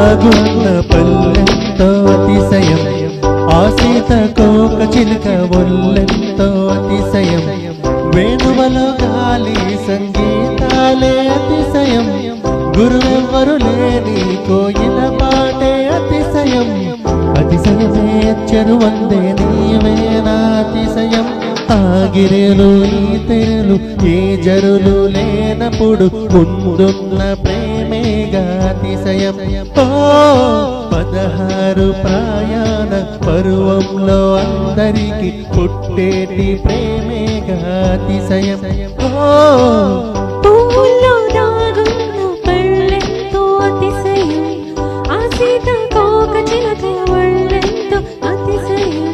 దాగున్న పల్లెంతో అతిశయం ఆ సీతకోక చిలుక ఒళ్ళెంతో అతిశయం వేణువలో గాలి సంగీతాలే అతిశయం గురువెవ్వరు లేని కోయిల పాటే అతిశయం అతిశయమే చెరువందే నీవే నా అతిశయం ఆగిరేలు ఈ తెరలు ఏ జరులు లేనప్పుడు ముందున్న ప్రేమేగా అతిశయం ఓ 16 ప్రయాణ పరువంలో అందరికి పుట్టేటి ప్రేమేగా అతిశయం ఓ పువ్వుల్లో దాగున్న పళ్ళెంతో అతిశయం ఆ సీతకోక చిలుక ఒళ్ళెంతో అతిశయం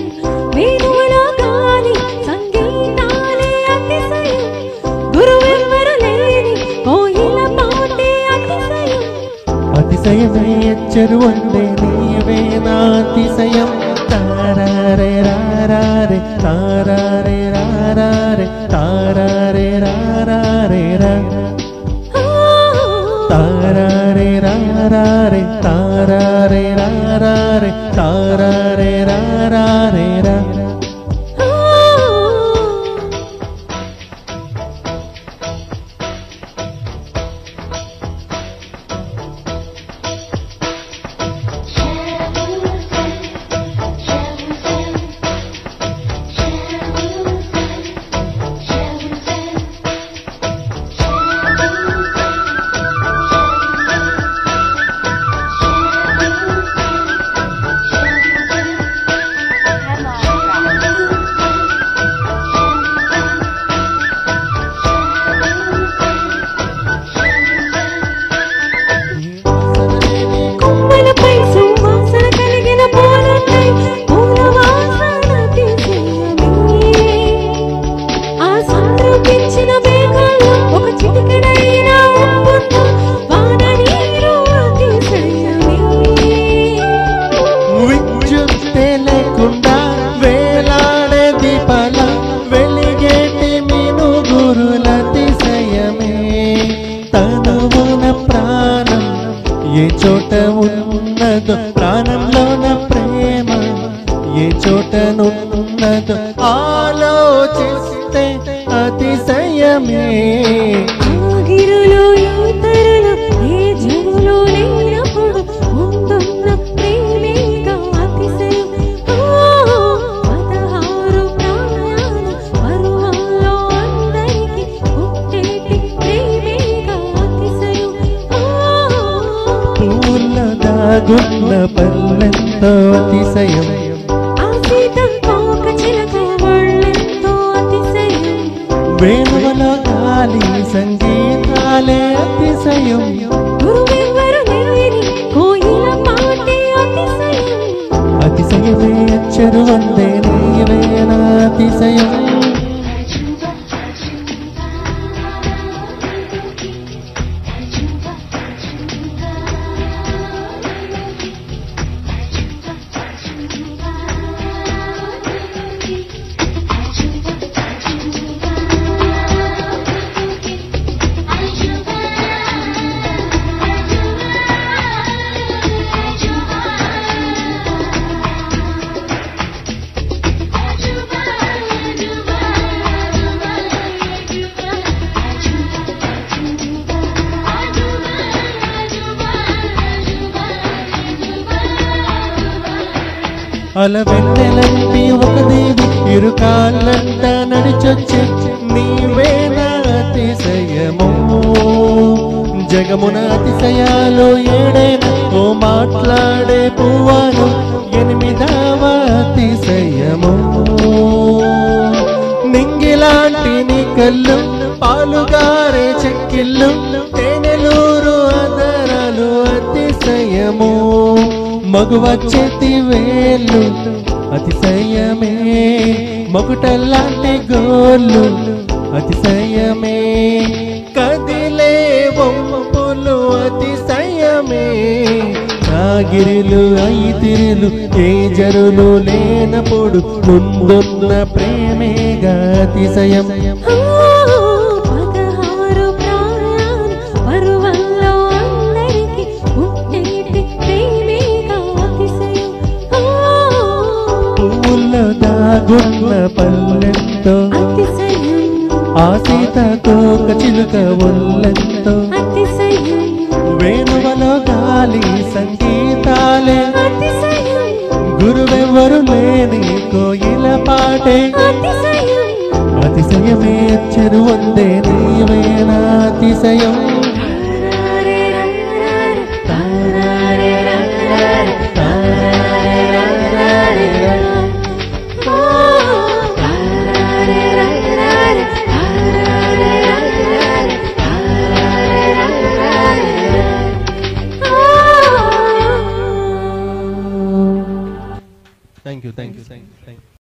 వేణువులో గాలి సంగీతాలే అతిశయం గురువెవ్వరు లేని కోయిల పాటే అతిశయం అతిశయమే చెరువందే నీవే నా అతిశయం తారారే రారారే తారారే రారారే తారారే రారారే రా తారారే రారారే తారారే రారారే తారారే రారారే రా ఏ చోట ఉన్నదో ప్రాణంలోన ప్రేమ ఏ చోటనున్నదో ఆలోచిస్తే అతిశయమే ఆగిరులు యూతరులు ఏ జరులు లేనప్పుడు ముందున్న ప్రేమేగా అతిశయం 16 ప్రయాణ పరువంలో అందరికి పుట్టేటి ప్రేమేగా అతిశయం పూల దాగున్న పల్లెంతో అతిశయం ఆ సీతకోక చిలుక ఒళ్ళెంతో అతిశయం వేణువలో గాలి సంగీతాలే అతిశయం గురువెవ్వరు లేని కోయిల పాటే అతిశయం అతిశయమే చెరువందే నీవే నా అతిశయం అలవెన్నెలంటి ఒక దేవి ఇరుకాళ్ళంట నడిచొచ్చే నీవే నా అతిశయము జగమున అతిశయాలు ఏడైనా ఓ మాట్లాడే పువ్వాను 8వ అతిశయము నింగిలాంటి నీ కళ్ళు పాలుగారే చెక్కిళ్ళు తేనెలూరు అదరాలు అతిశయము మగువ చేతి వేళ్ళు అతిశయమే మగుటల్లాంటి గోళ్ళు అతిశయమే కదిలే వంపులు అతిశయమే నాగిరిలు ఐతిరిలు ఏ జరులు లేనప్పుడు ముందున్న ప్రేమేగా అతిశయం 16 ప్రయాణ పరువంలో అందరికి పుట్టేటి ప్రేమ గున్న పల్లెంతో అతిశయం ఆ సీతాకోక చిలుక ఒళ్ళెంతో అతిశయం వేణువలో గాలి సంగీతాలే అతిశయం గురువెవ్వరు లేని కోయిల పాటే అతిశయం అతిశయమే చెరువొందే నీవేనా అతిశయం